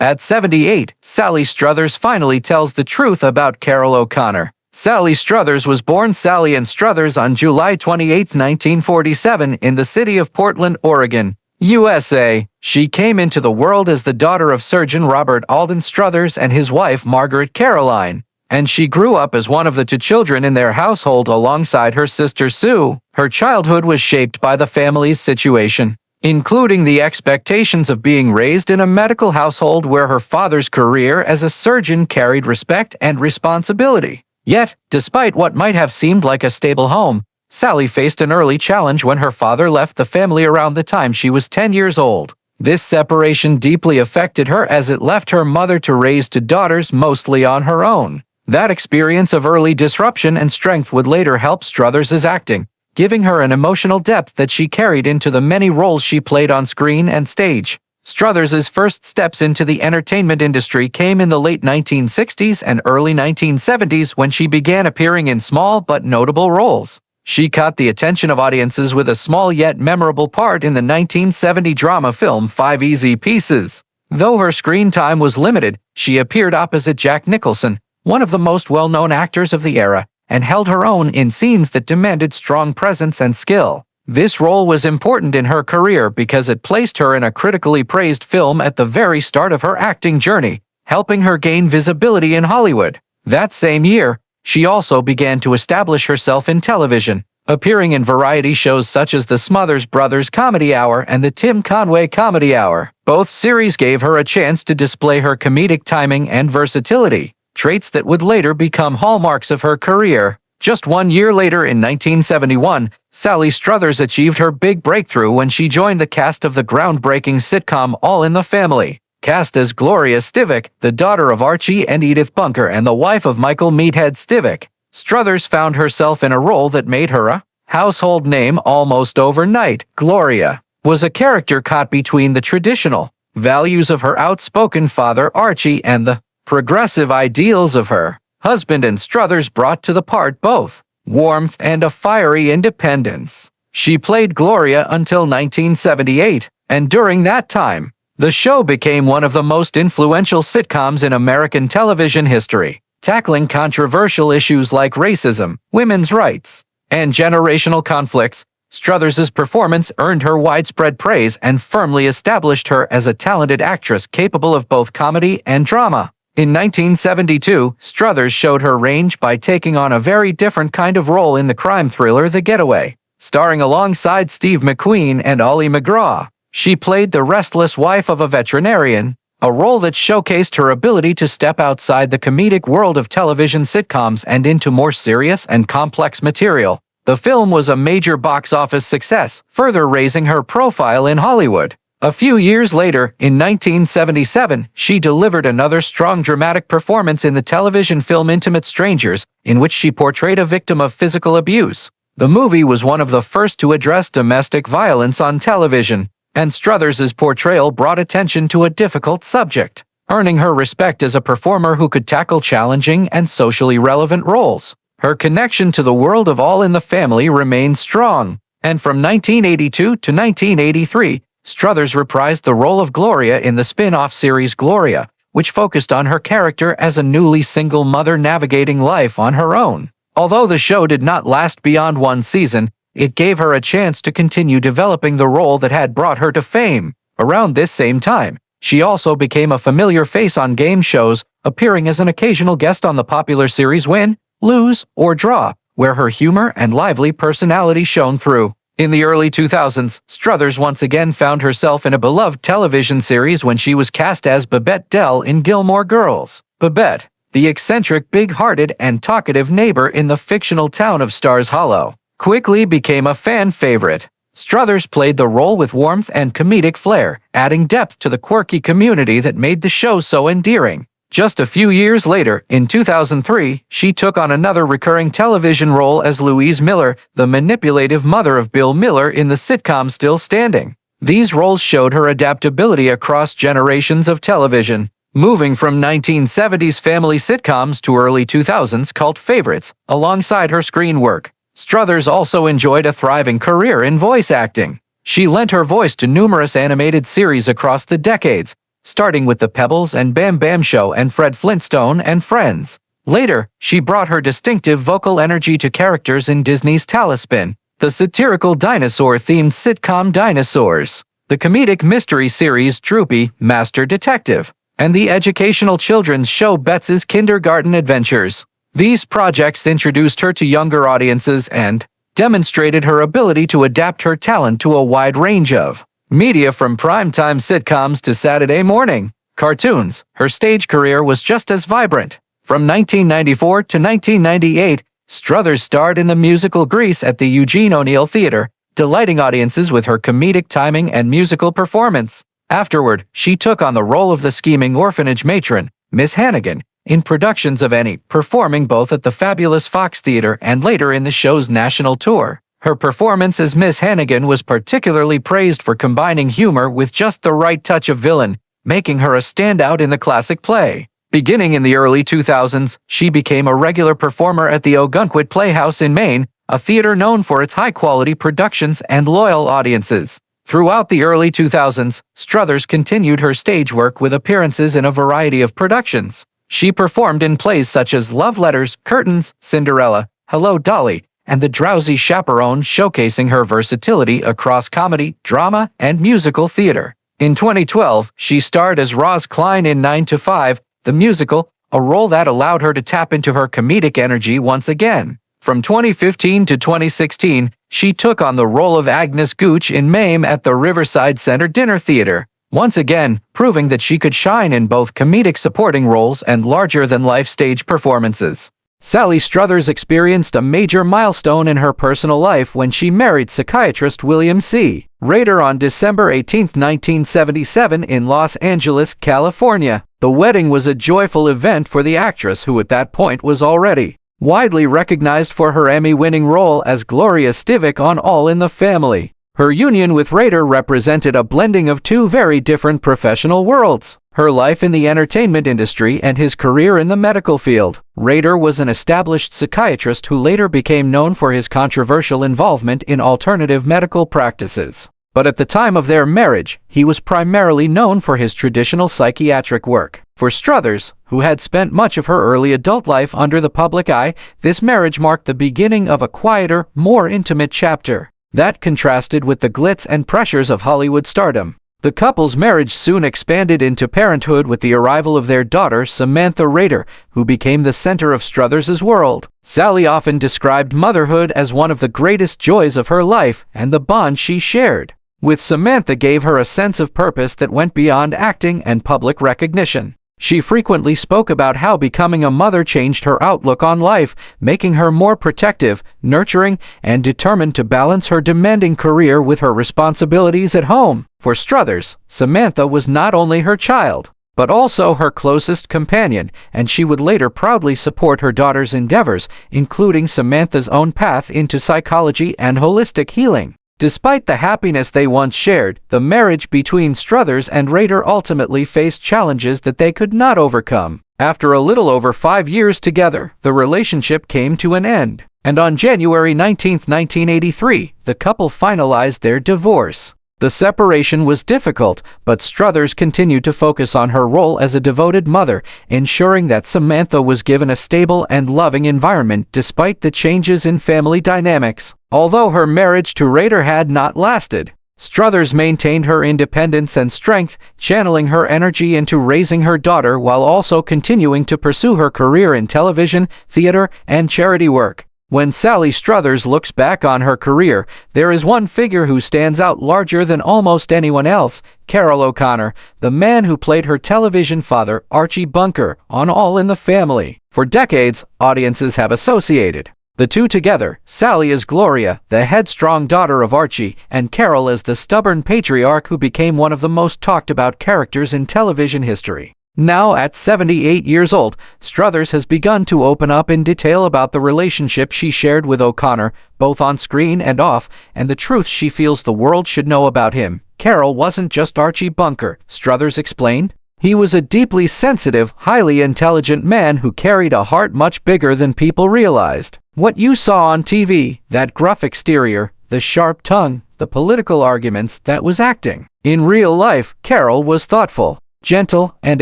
At 78, Sally Struthers finally tells the truth about Carroll O'Connor. Sally Struthers was born Sally Ann Struthers on July 28, 1947 in the city of Portland, Oregon, USA. She came into the world as the daughter of surgeon Robert Alden Struthers and his wife Margaret Caroline, and she grew up as one of the two children in their household alongside her sister Sue. Her childhood was shaped by the family's situation, including the expectations of being raised in a medical household where her father's career as a surgeon carried respect and responsibility. Yet, despite what might have seemed like a stable home, Sally faced an early challenge when her father left the family around the time she was 10 years old. This separation deeply affected her as it left her mother to raise two daughters mostly on her own. That experience of early disruption and strength would later help Struthers' acting, giving her an emotional depth that she carried into the many roles she played on screen and stage. Struthers' first steps into the entertainment industry came in the late 1960s and early 1970s when she began appearing in small but notable roles. She caught the attention of audiences with a small yet memorable part in the 1970 drama film 5 Easy Pieces. Though her screen time was limited, she appeared opposite Jack Nicholson, one of the most well-known actors of the era, and held her own in scenes that demanded strong presence and skill. This role was important in her career because it placed her in a critically praised film at the very start of her acting journey, helping her gain visibility in Hollywood. That same year, she also began to establish herself in television, appearing in variety shows such as the Smothers Brothers Comedy Hour and the Tim Conway Comedy Hour. Both series gave her a chance to display her comedic timing and versatility, traits that would later become hallmarks of her career. Just 1 year later in 1971, Sally Struthers achieved her big breakthrough when she joined the cast of the groundbreaking sitcom All in the Family. Cast as Gloria Stivic, the daughter of Archie and Edith Bunker and the wife of Michael Meathead Stivic, Struthers found herself in a role that made her a household name almost overnight. Gloria was a character caught between the traditional values of her outspoken father Archie and the progressive ideals of her husband, and Struthers brought to the part both warmth and a fiery independence. She played Gloria until 1978, and during that time, the show became one of the most influential sitcoms in American television history, tackling controversial issues like racism, women's rights, and generational conflicts. Struthers' performance earned her widespread praise and firmly established her as a talented actress capable of both comedy and drama. In 1972, Struthers showed her range by taking on a very different kind of role in the crime thriller The Getaway. Starring alongside Steve McQueen and Ollie McGraw, she played the restless wife of a veterinarian, a role that showcased her ability to step outside the comedic world of television sitcoms and into more serious and complex material. The film was a major box office success, further raising her profile in Hollywood. A few years later, in 1977, she delivered another strong dramatic performance in the television film Intimate Strangers, in which she portrayed a victim of physical abuse. The movie was one of the first to address domestic violence on television, and Struthers' portrayal brought attention to a difficult subject, earning her respect as a performer who could tackle challenging and socially relevant roles. Her connection to the world of All in the Family remained strong, and from 1982 to 1983, Struthers reprised the role of Gloria in the spin-off series Gloria, which focused on her character as a newly single mother navigating life on her own. Although the show did not last beyond one season, it gave her a chance to continue developing the role that had brought her to fame. Around this same time, she also became a familiar face on game shows, appearing as an occasional guest on the popular series Win, Lose, or Draw, where her humor and lively personality shone through. In the early 2000s, Struthers once again found herself in a beloved television series when she was cast as Babette Dell in Gilmore Girls. Babette, the eccentric, big-hearted, and talkative neighbor in the fictional town of Stars Hollow, quickly became a fan favorite. Struthers played the role with warmth and comedic flair, adding depth to the quirky community that made the show so endearing. Just a few years later, in 2003, she took on another recurring television role as Louise Miller, the manipulative mother of Bill Miller in the sitcom Still Standing. These roles showed her adaptability across generations of television, moving from 1970s family sitcoms to early 2000s cult favorites, alongside her screen work. Struthers also enjoyed a thriving career in voice acting. She lent her voice to numerous animated series across the decades, starting with The Pebbles and Bam Bam Show and Fred Flintstone and Friends. Later, she brought her distinctive vocal energy to characters in Disney's Tailspin, the satirical dinosaur-themed sitcom Dinosaurs, the comedic mystery series Droopy, Master Detective, and the educational children's show Betsy's Kindergarten Adventures. These projects introduced her to younger audiences and demonstrated her ability to adapt her talent to a wide range of media, from primetime sitcoms to Saturday morning cartoons. Her stage career was just as vibrant. From 1994 to 1998, Struthers starred in the musical Grease at the Eugene O'Neill Theater, delighting audiences with her comedic timing and musical performance. Afterward, she took on the role of the scheming orphanage matron, Miss Hannigan, in productions of Annie, performing both at the fabulous Fox Theater and later in the show's national tour. Her performance as Miss Hannigan was particularly praised for combining humor with just the right touch of villain, making her a standout in the classic play. Beginning in the early 2000s, she became a regular performer at the Ogunquit Playhouse in Maine, a theater known for its high-quality productions and loyal audiences. Throughout the early 2000s, Struthers continued her stage work with appearances in a variety of productions. She performed in plays such as Love Letters, Curtains, Cinderella, Hello Dolly, and The Drowsy Chaperone, showcasing her versatility across comedy, drama, and musical theater. In 2012, she starred as Roz Klein in 9 to 5, the musical, a role that allowed her to tap into her comedic energy once again. From 2015 to 2016, she took on the role of Agnes Gooch in Mame at the Riverside Center Dinner Theater, once again proving that she could shine in both comedic supporting roles and larger-than-life stage performances. Sally Struthers experienced a major milestone in her personal life when she married psychiatrist William C. Rader on December 18, 1977 in Los Angeles, California. The wedding was a joyful event for the actress, who at that point was already widely recognized for her Emmy-winning role as Gloria Stivic on All in the Family. Her union with Rader represented a blending of two very different professional worlds: her life in the entertainment industry and his career in the medical field. Rader was an established psychiatrist who later became known for his controversial involvement in alternative medical practices. But at the time of their marriage, he was primarily known for his traditional psychiatric work. For Struthers, who had spent much of her early adult life under the public eye, this marriage marked the beginning of a quieter, more intimate chapter that contrasted with the glitz and pressures of Hollywood stardom. The couple's marriage soon expanded into parenthood with the arrival of their daughter, Samantha Rader, who became the center of Struthers' world. Sally often described motherhood as one of the greatest joys of her life, and the bond she shared with Samantha gave her a sense of purpose that went beyond acting and public recognition. She frequently spoke about how becoming a mother changed her outlook on life, making her more protective, nurturing, and determined to balance her demanding career with her responsibilities at home. For Struthers, Samantha was not only her child, but also her closest companion, and she would later proudly support her daughter's endeavors, including Samantha's own path into psychology and holistic healing. Despite the happiness they once shared, the marriage between Struthers and Rader ultimately faced challenges that they could not overcome. After a little over 5 years together, the relationship came to an end, and on January 19, 1983, the couple finalized their divorce. The separation was difficult, but Struthers continued to focus on her role as a devoted mother, ensuring that Samantha was given a stable and loving environment despite the changes in family dynamics. Although her marriage to Rader had not lasted, Struthers maintained her independence and strength, channeling her energy into raising her daughter while also continuing to pursue her career in television, theater, and charity work. When Sally Struthers looks back on her career, there is one figure who stands out larger than almost anyone else: Carroll O'Connor, the man who played her television father, Archie Bunker, on All in the Family. For decades, audiences have associated the two together: Sally as Gloria, the headstrong daughter of Archie, and Carroll as the stubborn patriarch who became one of the most talked about characters in television history. Now, at 78 years old, Struthers has begun to open up in detail about the relationship she shared with O'Connor, both on screen and off, and the truth she feels the world should know about him. Carroll wasn't just Archie Bunker, Struthers explained. He was a deeply sensitive, highly intelligent man who carried a heart much bigger than people realized. What you saw on TV, that gruff exterior, the sharp tongue, the political arguments, that was acting. In real life, Carroll was thoughtful, gentle, and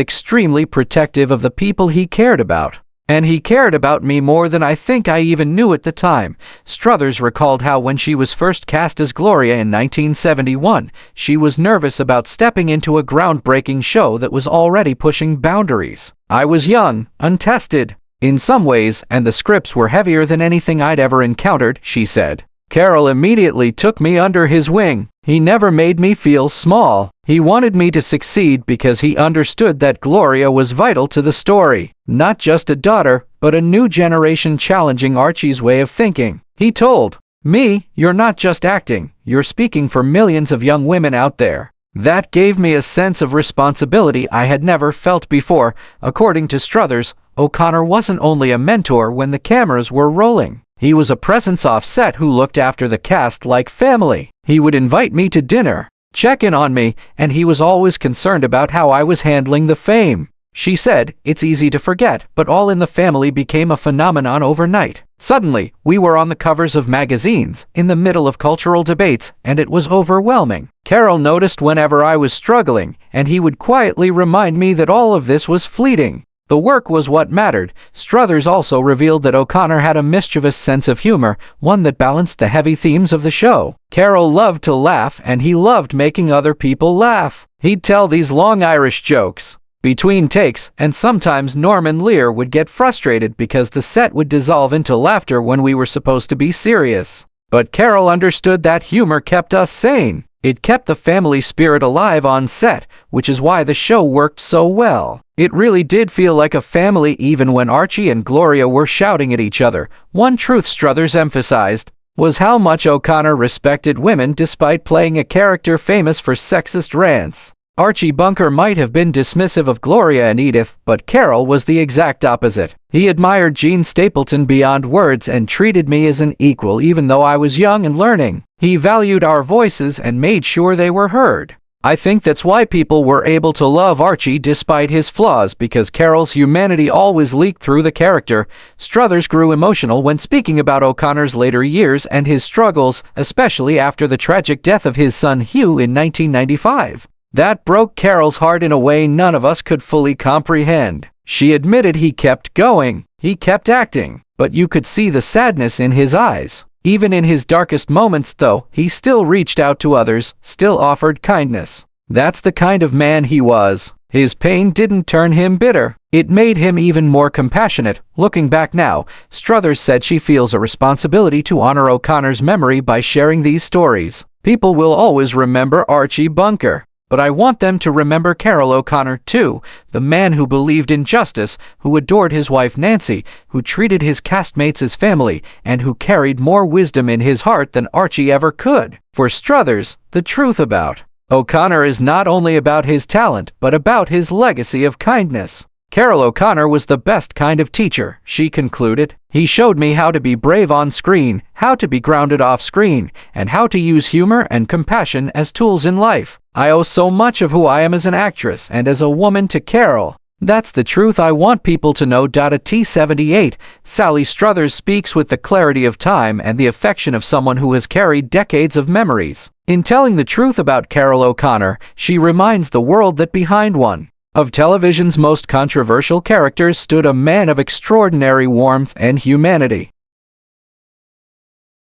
extremely protective of the people he cared about. And he cared about me more than I think I even knew at the time. Struthers recalled how when she was first cast as Gloria in 1971, she was nervous about stepping into a groundbreaking show that was already pushing boundaries. I was young, untested, in some ways, and the scripts were heavier than anything I'd ever encountered, she said. Carroll immediately took me under his wing. He never made me feel small. He wanted me to succeed because he understood that Gloria was vital to the story. Not just a daughter, but a new generation challenging Archie's way of thinking. He told me, "You're not just acting, you're speaking for millions of young women out there." That gave me a sense of responsibility I had never felt before. According to Struthers, O'Connor wasn't only a mentor when the cameras were rolling. He was a presence off set who looked after the cast like family. He would invite me to dinner, check in on me, and he was always concerned about how I was handling the fame. She said, "It's easy to forget, but All in the Family became a phenomenon overnight. Suddenly, we were on the covers of magazines, in the middle of cultural debates, and it was overwhelming." Carroll noticed whenever I was struggling, and he would quietly remind me that all of this was fleeting. The work was what mattered. Struthers also revealed that O'Connor had a mischievous sense of humor, one that balanced the heavy themes of the show. Carroll loved to laugh, and he loved making other people laugh. He'd tell these long Irish jokes between takes, and sometimes Norman Lear would get frustrated because the set would dissolve into laughter when we were supposed to be serious. But Carroll understood that humor kept us sane. It kept the family spirit alive on set, which is why the show worked so well. It really did feel like a family even when Archie and Gloria were shouting at each other. One truth Struthers emphasized was how much O'Connor respected women despite playing a character famous for sexist rants. Archie Bunker might have been dismissive of Gloria and Edith, but Carroll was the exact opposite. He admired Jean Stapleton beyond words and treated me as an equal even though I was young and learning. He valued our voices and made sure they were heard. I think that's why people were able to love Archie despite his flaws, because Carroll's humanity always leaked through the character. Struthers grew emotional when speaking about O'Connor's later years and his struggles, especially after the tragic death of his son Hugh in 1995. That broke Carroll's heart in a way none of us could fully comprehend. She admitted he kept going, he kept acting, but you could see the sadness in his eyes. Even in his darkest moments, though, he still reached out to others, still offered kindness. That's the kind of man he was. His pain didn't turn him bitter. It made him even more compassionate. Looking back now, Struthers said she feels a responsibility to honor O'Connor's memory by sharing these stories. People will always remember Archie Bunker. But I want them to remember Carroll O'Connor too, the man who believed in justice, who adored his wife Nancy, who treated his castmates as family, and who carried more wisdom in his heart than Archie ever could. For Struthers, the truth about O'Connor is not only about his talent, but about his legacy of kindness. Carroll O'Connor was the best kind of teacher, she concluded. He showed me how to be brave on screen, how to be grounded off screen, and how to use humor and compassion as tools in life. I owe so much of who I am as an actress and as a woman to Carroll. That's the truth I want people to know. At T78, Sally Struthers speaks with the clarity of time and the affection of someone who has carried decades of memories. In telling the truth about Carroll O'Connor, she reminds the world that behind one of television's most controversial characters stood a man of extraordinary warmth and humanity.